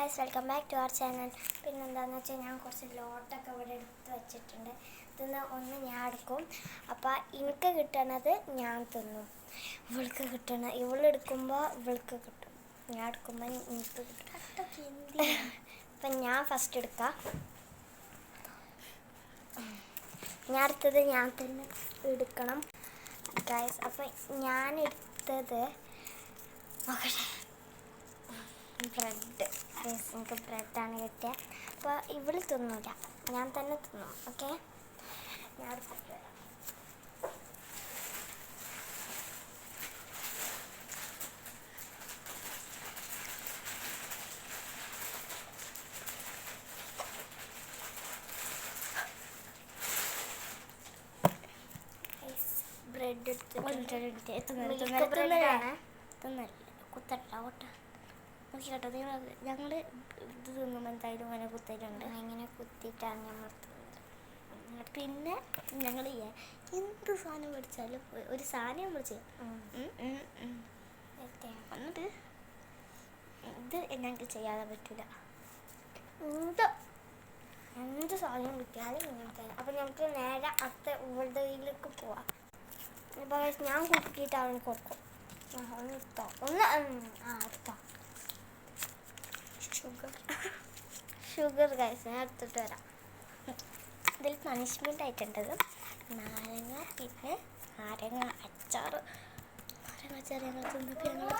Guys, welcome back to our channel. പിന്നെ എന്താണെന്ന് വെച്ചാൽ ഞാൻ കുറച്ച് ലോട്ടൊക്കെ ഇവിടെ എടുത്ത് വെച്ചിട്ടുണ്ട്. ഇതിന്ന് ഒന്ന് ഞാൻ എടുക്കും. അപ്പോൾ എനിക്ക് കിട്ടണത് ഞാൻ തിന്നും, ഇവൾക്ക് കിട്ടണം. ഇവളെടുക്കുമ്പോൾ ഇവൾക്ക് കിട്ടും, ഞാൻ എടുക്കുമ്പോൾ എനിക്ക് കിട്ടും. അപ്പം ഞാൻ ഫസ്റ്റ് എടുക്കാം. ഞാൻ എടുത്തത് ഞാൻ തന്നെ എടുക്കണം ഗൈസ്. അപ്പം ഞാൻ എടുത്തത് ബ്രെഡ്. എനിക്ക് ബ്രെഡാണ് കിട്ടിയത്. അപ്പോൾ ഇവള് തിന്നില്ല, ഞാൻ തന്നെ തിന്നും. ഓക്കെ, ഞാൻ എടുത്തിട്ട് വരാം. ബ്രെഡ് എടുത്തിട്ട് ബ്രെഡാണ്. തിന്നല്ല, കുത്തട്ട കേട്ടോ. ഞങ്ങൾ ഇത് തിന്നുമ്പോൾ എന്തായാലും അങ്ങനെ കുത്തിയിട്ടുണ്ട്. ഇങ്ങനെ കുത്തിയിട്ടാണ് നമ്മൾ തിന്നുന്നത്. പിന്നെ ഞങ്ങൾ എന്ത് സാധനം മേടിച്ചാലും ഒരു സാധനം വിളിച്ച് എന്നിട്ട് ഇത് ഞങ്ങൾക്ക് ചെയ്യാതെ പറ്റില്ല. എന്ത് സാധനം കിട്ടിയാലും ഞങ്ങൾക്ക്. അപ്പം ഞങ്ങൾക്ക് നേരെ അടുത്ത ഇവിടേക്ക് പോവാം. ഇപ്പോൾ ഞാൻ കുത്തിയിട്ട് അവന് കൊടുക്കും. ഒന്ന് എടുത്തോ, ഒന്ന് എടുത്തോ. ഷുഗർ ഗൈസ്, ഞാൻ എടുത്തിട്ട് വരാം. ഇതിൽ പണിഷ്മെൻ്റ് ആയിട്ടുണ്ടത് നാരങ്ങ, പിന്നെ നാരങ്ങ അച്ചാർ. നാരങ്ങ അച്ചാർ ഞങ്ങൾ തിന്നിട്ട് ഞങ്ങൾ